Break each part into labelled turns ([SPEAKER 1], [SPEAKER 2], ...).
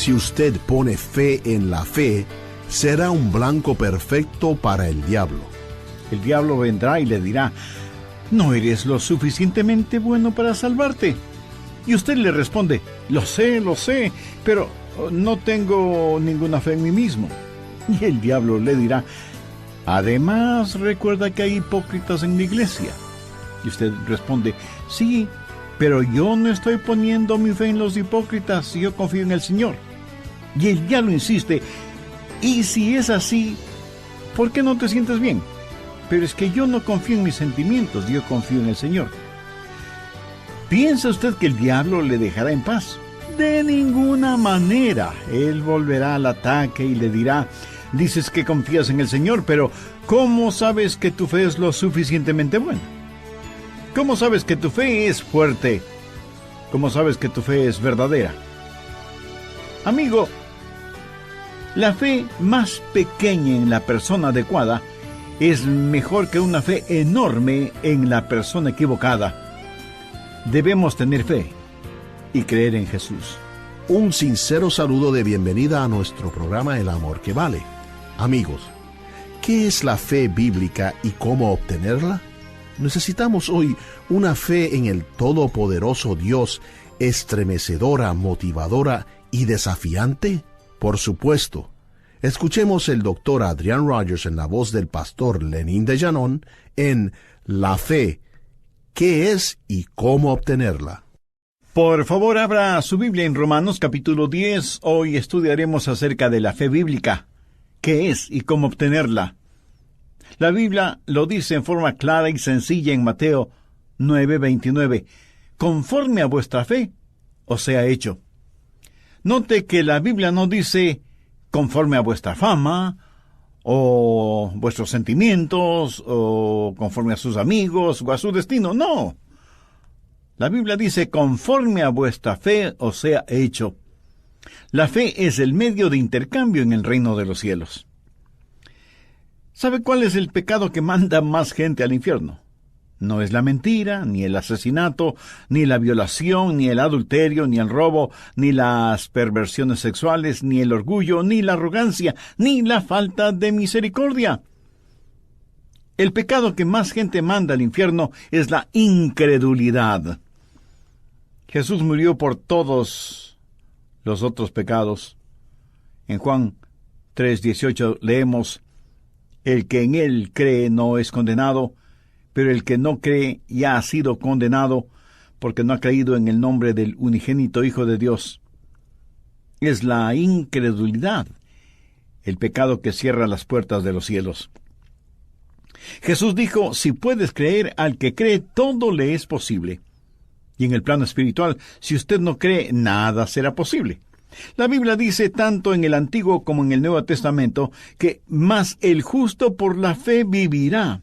[SPEAKER 1] Si usted pone fe en la fe, será un blanco perfecto para el diablo.
[SPEAKER 2] El diablo vendrá y le dirá: no eres lo suficientemente bueno para salvarte. Y usted le responde: lo sé, pero no tengo ninguna fe en mí mismo. Y el diablo le dirá: además, recuerda que hay hipócritas en la iglesia. Y usted responde: sí, pero yo no estoy poniendo mi fe en los hipócritas, yo confío en el Señor. Y el diablo insiste: y si es así, ¿por qué no te sientes bien? Pero es que yo no confío en mis sentimientos, yo confío en el Señor. ¿Piensa usted que el diablo le dejará en paz? De ninguna manera. Él volverá al ataque y le dirá: dices que confías en el Señor, pero ¿cómo sabes que tu fe es lo suficientemente buena? ¿Cómo sabes que tu fe es fuerte? ¿Cómo sabes que tu fe es verdadera? Amigo, la fe más pequeña en la persona adecuada es mejor que una fe enorme en la persona equivocada. Debemos tener fe y creer en Jesús.
[SPEAKER 1] Un sincero saludo de bienvenida a nuestro programa El Amor que Vale. Amigos, ¿qué es la fe bíblica y cómo obtenerla? Necesitamos hoy una fe en el todopoderoso Dios, estremecedora, motivadora y desafiante. Por supuesto. Escuchemos el doctor Adrian Rogers en la voz del pastor Lenín de Llanón en La Fe, ¿qué es y cómo obtenerla?
[SPEAKER 2] Por favor, abra su Biblia en Romanos capítulo 10. Hoy estudiaremos acerca de la fe bíblica, qué es y cómo obtenerla. La Biblia lo dice en forma clara y sencilla en Mateo 9:29. Conforme a vuestra fe os sea hecho. Note que la Biblia no dice conforme a vuestra fama, o vuestros sentimientos, o conforme a sus amigos, o a su destino. No. La Biblia dice conforme a vuestra fe os sea hecho. La fe es el medio de intercambio en el reino de los cielos. ¿Sabe cuál es el pecado que manda más gente al infierno? No es la mentira, ni el asesinato, ni la violación, ni el adulterio, ni el robo, ni las perversiones sexuales, ni el orgullo, ni la arrogancia, ni la falta de misericordia. El pecado que más gente manda al infierno es la incredulidad. Jesús murió por todos los otros pecados. En Juan 3:18 leemos: el que en él cree no es condenado, pero el que no cree ya ha sido condenado, porque no ha creído en el nombre del unigénito Hijo de Dios. Es la incredulidad el pecado que cierra las puertas de los cielos. Jesús dijo: si puedes creer, al que cree todo le es posible. Y en el plano espiritual, si usted no cree, nada será posible. La Biblia dice, tanto en el Antiguo como en el Nuevo Testamento, que más el justo por la fe vivirá.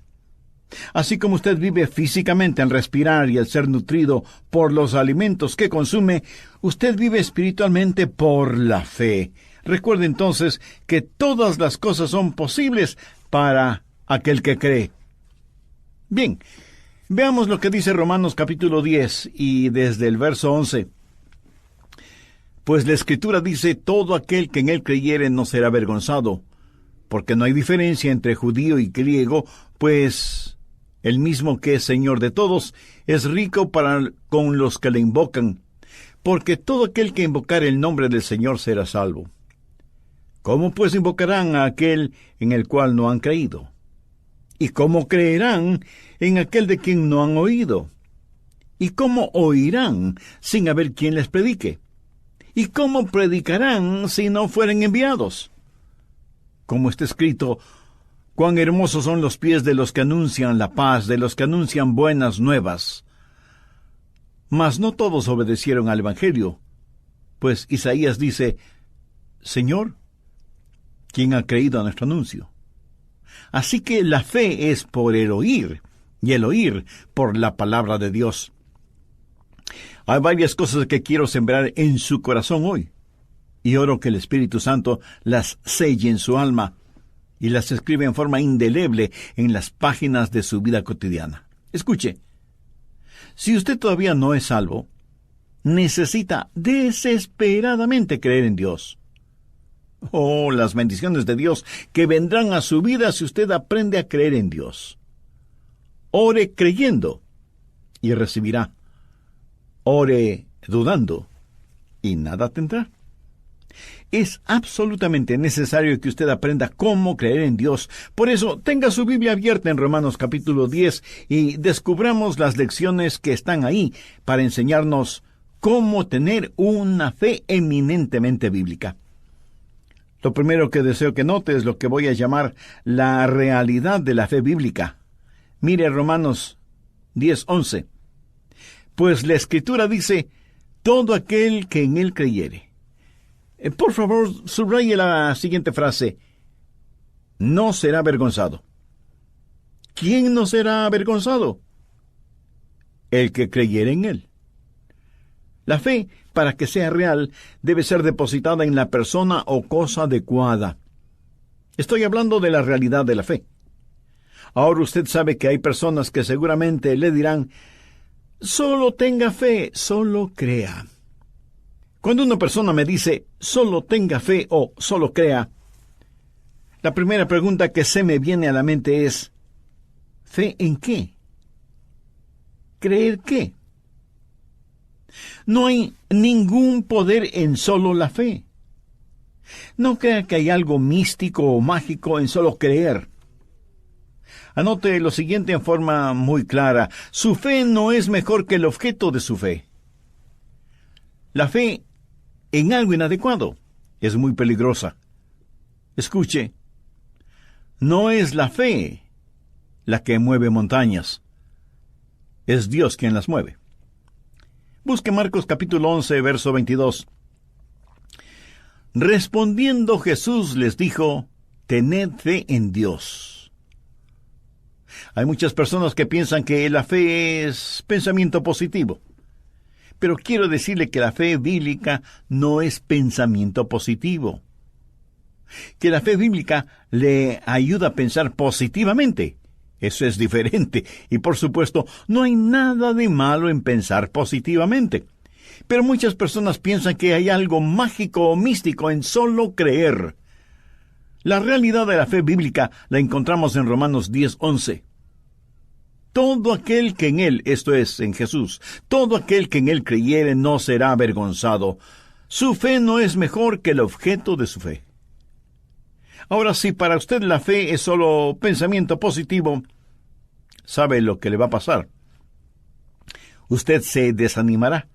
[SPEAKER 2] Así como usted vive físicamente al respirar y al ser nutrido por los alimentos que consume, usted vive espiritualmente por la fe. Recuerde entonces que todas las cosas son posibles para aquel que cree. Bien, veamos lo que dice Romanos capítulo 10 y desde el verso 11. Pues la Escritura dice: todo aquel que en él creyere no será avergonzado, porque no hay diferencia entre judío y griego, pues el mismo que es Señor de todos es rico para con los que le invocan, porque todo aquel que invocare el nombre del Señor será salvo. ¿Cómo pues invocarán a aquel en el cual no han creído? ¿Y cómo creerán en aquel de quien no han oído? ¿Y cómo oirán sin haber quien les predique? ¿Y cómo predicarán si no fueren enviados? Como está escrito: cuán hermosos son los pies de los que anuncian la paz, de los que anuncian buenas nuevas. Mas no todos obedecieron al Evangelio, pues Isaías dice: Señor, ¿quién ha creído a nuestro anuncio? Así que la fe es por el oír, y el oír por la palabra de Dios. Hay varias cosas que quiero sembrar en su corazón hoy, y oro que el Espíritu Santo las selle en su alma y las escribe en forma indeleble en las páginas de su vida cotidiana. Escuche, si usted todavía no es salvo, necesita desesperadamente creer en Dios. Oh, las bendiciones de Dios que vendrán a su vida si usted aprende a creer en Dios. Ore creyendo y recibirá. Ore dudando y nada tendrá. Es absolutamente necesario que usted aprenda cómo creer en Dios. Por eso, tenga su Biblia abierta en Romanos capítulo 10 y descubramos las lecciones que están ahí para enseñarnos cómo tener una fe eminentemente bíblica. Lo primero que deseo que note es lo que voy a llamar la realidad de la fe bíblica. Mire Romanos 10:11. Pues la Escritura dice, todo aquel que en él creyere. Por favor, subraye la siguiente frase. No será avergonzado. ¿Quién no será avergonzado? El que creyere en él. La fe, para que sea real, debe ser depositada en la persona o cosa adecuada. Estoy hablando de la realidad de la fe. Ahora usted sabe que hay personas que seguramente le dirán, solo tenga fe, solo crea. Cuando una persona me dice, solo tenga fe o solo crea, la primera pregunta que se me viene a la mente es, ¿fe en qué? ¿Creer qué? No hay ningún poder en solo la fe. No crea que hay algo místico o mágico en solo creer. Anote lo siguiente en forma muy clara. Su fe no es mejor que el objeto de su fe. La fe en algo inadecuado es muy peligrosa. Escuche, no es la fe la que mueve montañas. Es Dios quien las mueve. Busque Marcos capítulo 11, verso 22. Respondiendo Jesús les dijo, tened fe en Dios. Hay muchas personas que piensan que la fe es pensamiento positivo. Pero quiero decirle que la fe bíblica no es pensamiento positivo. Que la fe bíblica le ayuda a pensar positivamente. Eso es diferente. Y por supuesto, no hay nada de malo en pensar positivamente. Pero muchas personas piensan que hay algo mágico o místico en solo creer. La realidad de la fe bíblica la encontramos en Romanos 10:11. Todo aquel que en él, esto es, en Jesús, todo aquel que en él creyere no será avergonzado. Su fe no es mejor que el objeto de su fe. Ahora, si para usted la fe es solo pensamiento positivo, ¿sabe lo que le va a pasar? Usted se desanimará,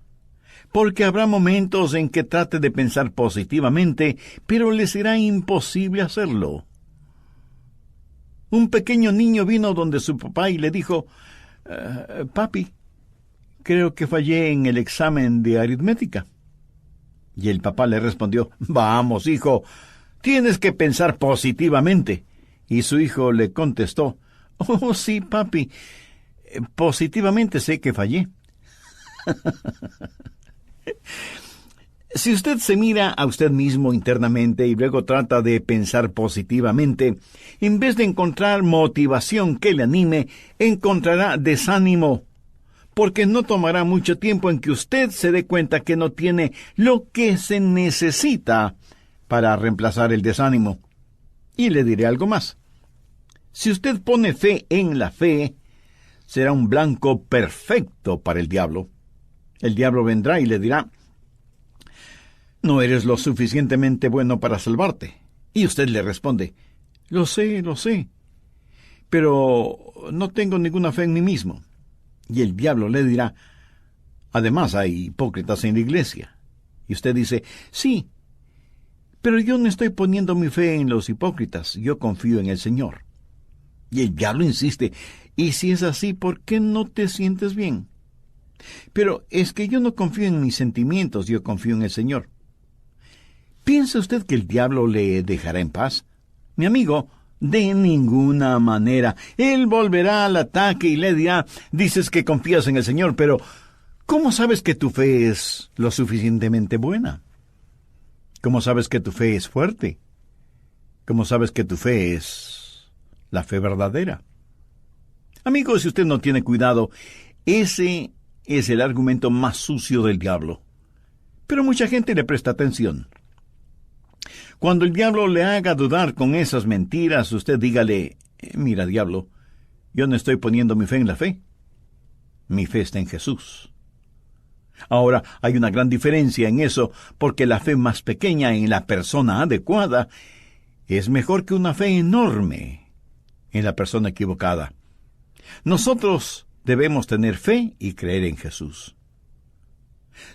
[SPEAKER 2] porque habrá momentos en que trate de pensar positivamente, pero le será imposible hacerlo. Un pequeño niño vino donde su papá y le dijo, papi, creo que fallé en el examen de aritmética. Y el papá le respondió, vamos, hijo, tienes que pensar positivamente. Y su hijo le contestó, oh, sí, papi, positivamente sé que fallé. Si usted se mira a usted mismo internamente y luego trata de pensar positivamente, en vez de encontrar motivación que le anime, encontrará desánimo, porque no tomará mucho tiempo en que usted se dé cuenta que no tiene lo que se necesita para reemplazar el desánimo. Y le diré algo más. Si usted pone fe en la fe, será un blanco perfecto para el diablo. El diablo vendrá y le dirá, no eres lo suficientemente bueno para salvarte. Y usted le responde, lo sé, pero no tengo ninguna fe en mí mismo. Y el diablo le dirá, además hay hipócritas en la iglesia. Y usted dice, sí, pero yo no estoy poniendo mi fe en los hipócritas, yo confío en el Señor. Y el diablo insiste, y si es así, ¿por qué no te sientes bien? Pero es que yo no confío en mis sentimientos, yo confío en el Señor. ¿Piensa usted que el diablo le dejará en paz? Mi amigo, de ninguna manera. Él volverá al ataque y le dirá, dices que confías en el Señor, pero ¿cómo sabes que tu fe es lo suficientemente buena? ¿Cómo sabes que tu fe es fuerte? ¿Cómo sabes que tu fe es la fe verdadera? Amigo, si usted no tiene cuidado, ese es el argumento más sucio del diablo. Pero mucha gente le presta atención. Cuando el diablo le haga dudar con esas mentiras, usted dígale, mira, diablo, yo no estoy poniendo mi fe en la fe. Mi fe está en Jesús. Ahora, hay una gran diferencia en eso, porque la fe más pequeña en la persona adecuada es mejor que una fe enorme en la persona equivocada. Nosotros debemos tener fe y creer en Jesús.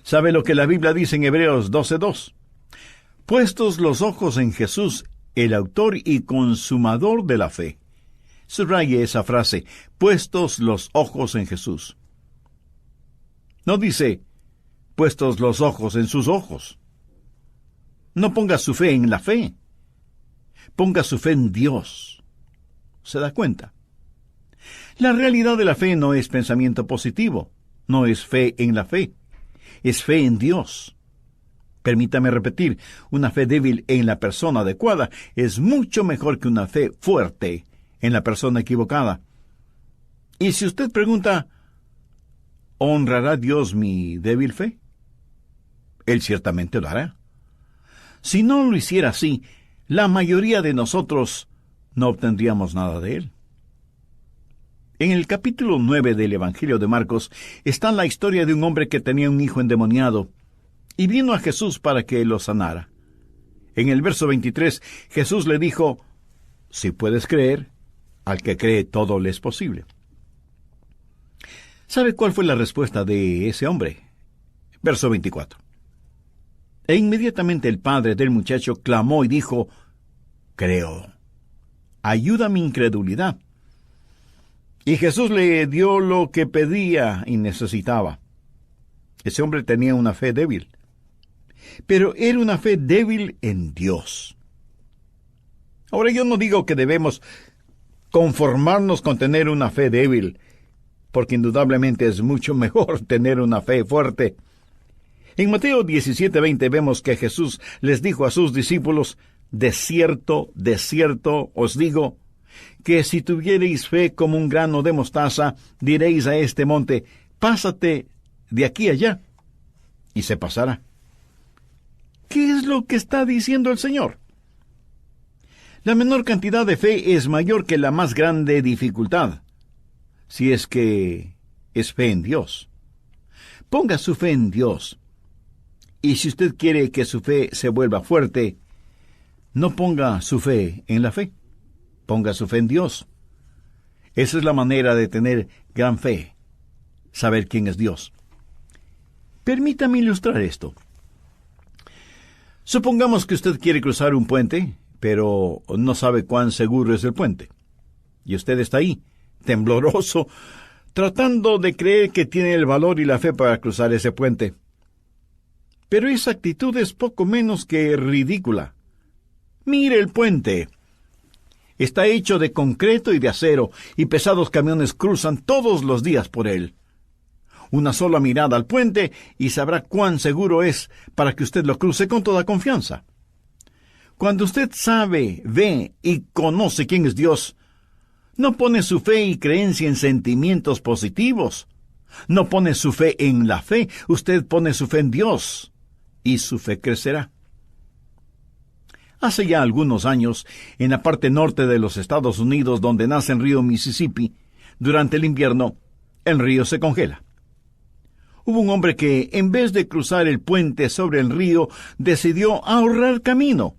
[SPEAKER 2] ¿Sabe lo que la Biblia dice en Hebreos 12:2? Puestos los ojos en Jesús, el autor y consumador de la fe. Subraye esa frase, puestos los ojos en Jesús. No dice, puestos los ojos en sus ojos. No ponga su fe en la fe. Ponga su fe en Dios. ¿Se da cuenta? La realidad de la fe no es pensamiento positivo, no es fe en la fe, es fe en Dios. Permítame repetir, una fe débil en la persona adecuada es mucho mejor que una fe fuerte en la persona equivocada. Y si usted pregunta, ¿honrará Dios mi débil fe? Él ciertamente lo hará. Si no lo hiciera así, la mayoría de nosotros no obtendríamos nada de Él. En el capítulo 9 del Evangelio de Marcos está la historia de un hombre que tenía un hijo endemoniado y vino a Jesús para que lo sanara. En el verso 23, Jesús le dijo, si puedes creer, al que cree todo le es posible. ¿Sabe cuál fue la respuesta de ese hombre? Verso 24. E inmediatamente el padre del muchacho clamó y dijo, creo, ayuda mi incredulidad. Y Jesús le dio lo que pedía y necesitaba. Ese hombre tenía una fe débil, pero era una fe débil en Dios. Ahora yo no digo que debemos conformarnos con tener una fe débil, porque indudablemente es mucho mejor tener una fe fuerte. En Mateo 17:20 vemos que Jesús les dijo a sus discípulos, de cierto os digo, que si tuviereis fe como un grano de mostaza, diréis a este monte, pásate de aquí allá, y se pasará. ¿Qué es lo que está diciendo el Señor? La menor cantidad de fe es mayor que la más grande dificultad, si es que es fe en Dios. Ponga su fe en Dios. Y si usted quiere que su fe se vuelva fuerte, no ponga su fe en la fe. Ponga su fe en Dios. Esa es la manera de tener gran fe, saber quién es Dios. Permítame ilustrar esto. Supongamos que usted quiere cruzar un puente, pero no sabe cuán seguro es el puente. Y usted está ahí, tembloroso, tratando de creer que tiene el valor y la fe para cruzar ese puente. Pero esa actitud es poco menos que ridícula. Mire el puente. Está hecho de concreto y de acero, y pesados camiones cruzan todos los días por él. Una sola mirada al puente y sabrá cuán seguro es para que usted lo cruce con toda confianza. Cuando usted sabe, ve y conoce quién es Dios, no pone su fe y creencia en sentimientos positivos. No pone su fe en la fe, usted pone su fe en Dios, y su fe crecerá. Hace ya algunos años, en la parte norte de los Estados Unidos, donde nace el río Mississippi, durante el invierno, el río se congela. Hubo un hombre que, en vez de cruzar el puente sobre el río, decidió ahorrar camino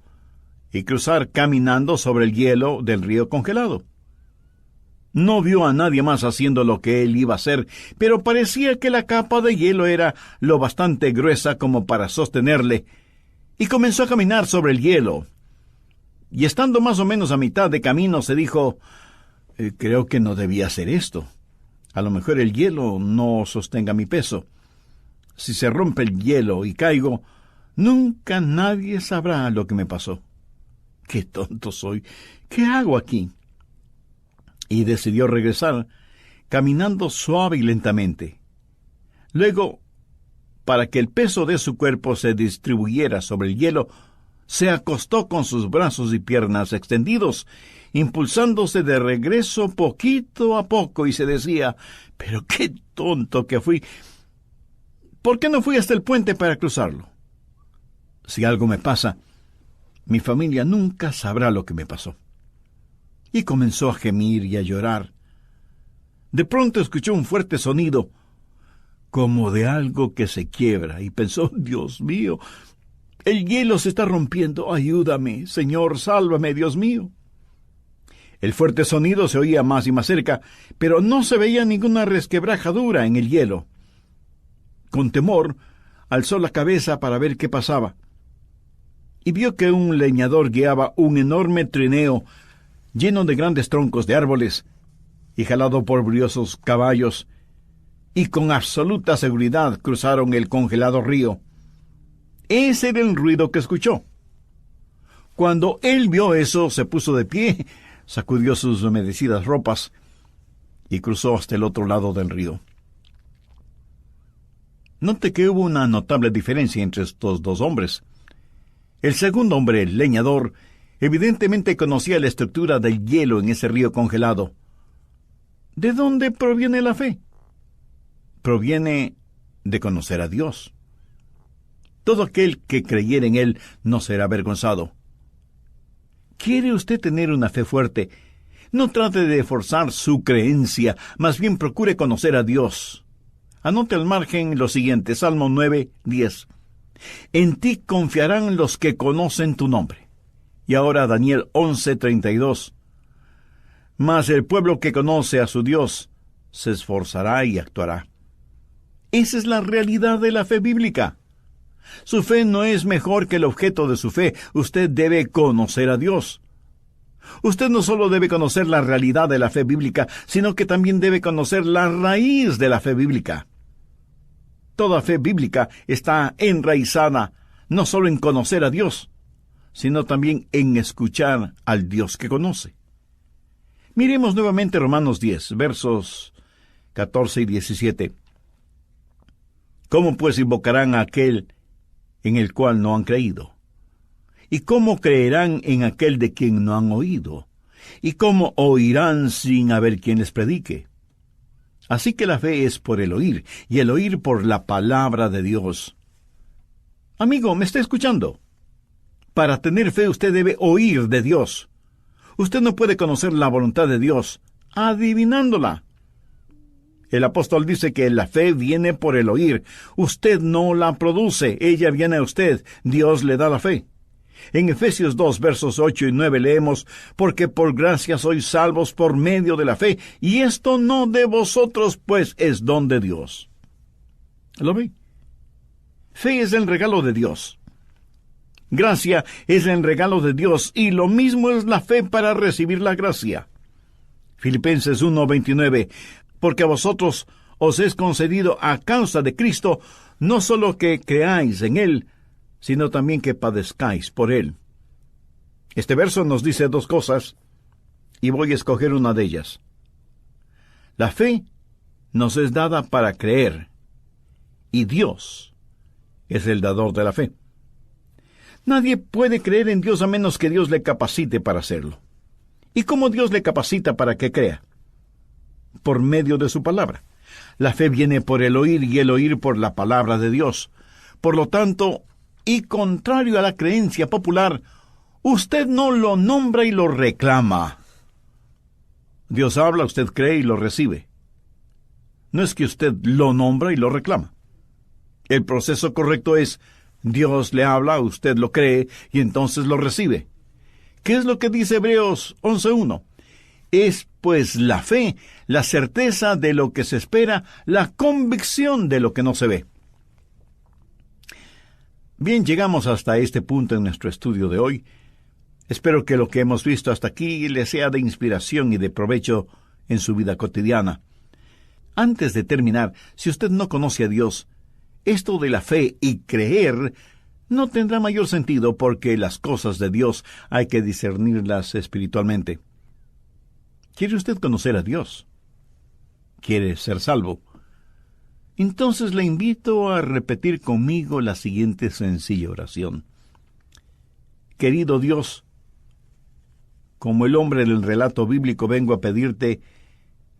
[SPEAKER 2] y cruzar caminando sobre el hielo del río congelado. No vio a nadie más haciendo lo que él iba a hacer, pero parecía que la capa de hielo era lo bastante gruesa como para sostenerle, y comenzó a caminar sobre el hielo. Y estando más o menos a mitad de camino, se dijo, creo que no debía hacer esto. A lo mejor el hielo no sostenga mi peso. Si se rompe el hielo y caigo, nunca nadie sabrá lo que me pasó. ¡Qué tonto soy! ¿Qué hago aquí? Y decidió regresar, caminando suave y lentamente. Luego, para que el peso de su cuerpo se distribuyera sobre el hielo, se acostó con sus brazos y piernas extendidos, impulsándose de regreso poquito a poco, y se decía, «¡Pero qué tonto que fui! ¿por qué no fui hasta el puente para cruzarlo? Si algo me pasa, mi familia nunca sabrá lo que me pasó. Y comenzó a gemir y a llorar. De pronto escuchó un fuerte sonido, como de algo que se quiebra, y pensó, Dios mío, el hielo se está rompiendo, ayúdame, Señor, sálvame, Dios mío. El fuerte sonido se oía más y más cerca, pero no se veía ninguna resquebrajadura en el hielo. Con temor, alzó la cabeza para ver qué pasaba, y vio que un leñador guiaba un enorme trineo lleno de grandes troncos de árboles y jalado por briosos caballos, y con absoluta seguridad cruzaron el congelado río. Ese era el ruido que escuchó. Cuando él vio eso, se puso de pie, sacudió sus humedecidas ropas y cruzó hasta el otro lado del río. Note que hubo una notable diferencia entre estos dos hombres. El segundo hombre, el leñador, evidentemente conocía la estructura del hielo en ese río congelado. ¿De dónde proviene la fe? Proviene de conocer a Dios. Todo aquel que creyere en Él no será avergonzado. ¿Quiere usted tener una fe fuerte? No trate de forzar su creencia, más bien procure conocer a Dios. Anote al margen lo siguiente, Salmo 9:10. En ti confiarán los que conocen tu nombre. Y ahora Daniel 11:32. Mas el pueblo que conoce a su Dios se esforzará y actuará. Esa es la realidad de la fe bíblica. Su fe no es mejor que el objeto de su fe. Usted debe conocer a Dios. Usted no solo debe conocer la realidad de la fe bíblica, sino que también debe conocer la raíz de la fe bíblica. Toda fe bíblica está enraizada no solo en conocer a Dios, sino también en escuchar al Dios que conoce. Miremos nuevamente Romanos 10, versos 14 y 17. ¿Cómo pues invocarán a aquel en el cual no han creído? ¿Y cómo creerán en aquel de quien no han oído? ¿Y cómo oirán sin haber quien les predique? Así que la fe es por el oír, y el oír por la palabra de Dios. Amigo, ¿me está escuchando? Para tener fe usted debe oír de Dios. Usted no puede conocer la voluntad de Dios adivinándola. El apóstol dice que la fe viene por el oír. Usted no la produce, ella viene a usted. Dios le da la fe. En Efesios 2, versos 8 y 9 leemos, porque por gracia sois salvos por medio de la fe, y esto no de vosotros, pues es don de Dios. ¿Lo ve? Fe es el regalo de Dios. Gracia es el regalo de Dios, y lo mismo es la fe para recibir la gracia. Filipenses 1:29, porque a vosotros os es concedido a causa de Cristo, no solo que creáis en Él, sino también que padezcáis por Él. Este verso nos dice dos cosas, y voy a escoger una de ellas. La fe nos es dada para creer, y Dios es el dador de la fe. Nadie puede creer en Dios a menos que Dios le capacite para hacerlo. ¿Y cómo Dios le capacita para que crea? Por medio de su palabra. La fe viene por el oír y el oír por la palabra de Dios. Por lo tanto, y contrario a la creencia popular, usted no lo nombra y lo reclama. Dios habla, usted cree y lo recibe. No es que usted lo nombra y lo reclama. El proceso correcto es, Dios le habla, usted lo cree y entonces lo recibe. ¿Qué es lo que dice Hebreos 11:1? Es pues la fe, la certeza de lo que se espera, la convicción de lo que no se ve. Bien, llegamos hasta este punto en nuestro estudio de hoy. Espero que lo que hemos visto hasta aquí le sea de inspiración y de provecho en su vida cotidiana. Antes de terminar, si usted no conoce a Dios, esto de la fe y creer no tendrá mayor sentido porque las cosas de Dios hay que discernirlas espiritualmente. ¿Quiere usted conocer a Dios? ¿Quiere ser salvo? Entonces le invito a repetir conmigo la siguiente sencilla oración. Querido Dios, como el hombre del relato bíblico vengo a pedirte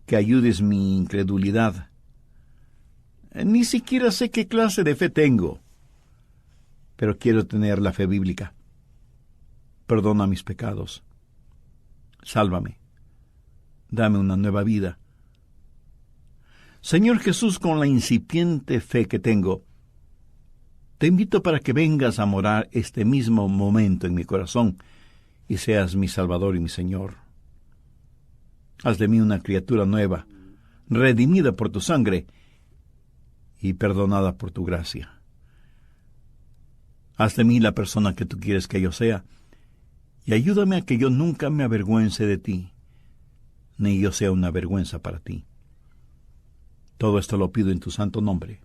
[SPEAKER 2] que ayudes mi incredulidad. Ni siquiera sé qué clase de fe tengo, pero quiero tener la fe bíblica. Perdona mis pecados. Sálvame. Dame una nueva vida. Señor Jesús, con la incipiente fe que tengo, te invito para que vengas a morar este mismo momento en mi corazón y seas mi Salvador y mi Señor. Haz de mí una criatura nueva, redimida por tu sangre y perdonada por tu gracia. Haz de mí la persona que tú quieres que yo sea y ayúdame a que yo nunca me avergüence de ti, ni yo sea una vergüenza para ti. Todo esto lo pido en tu santo nombre.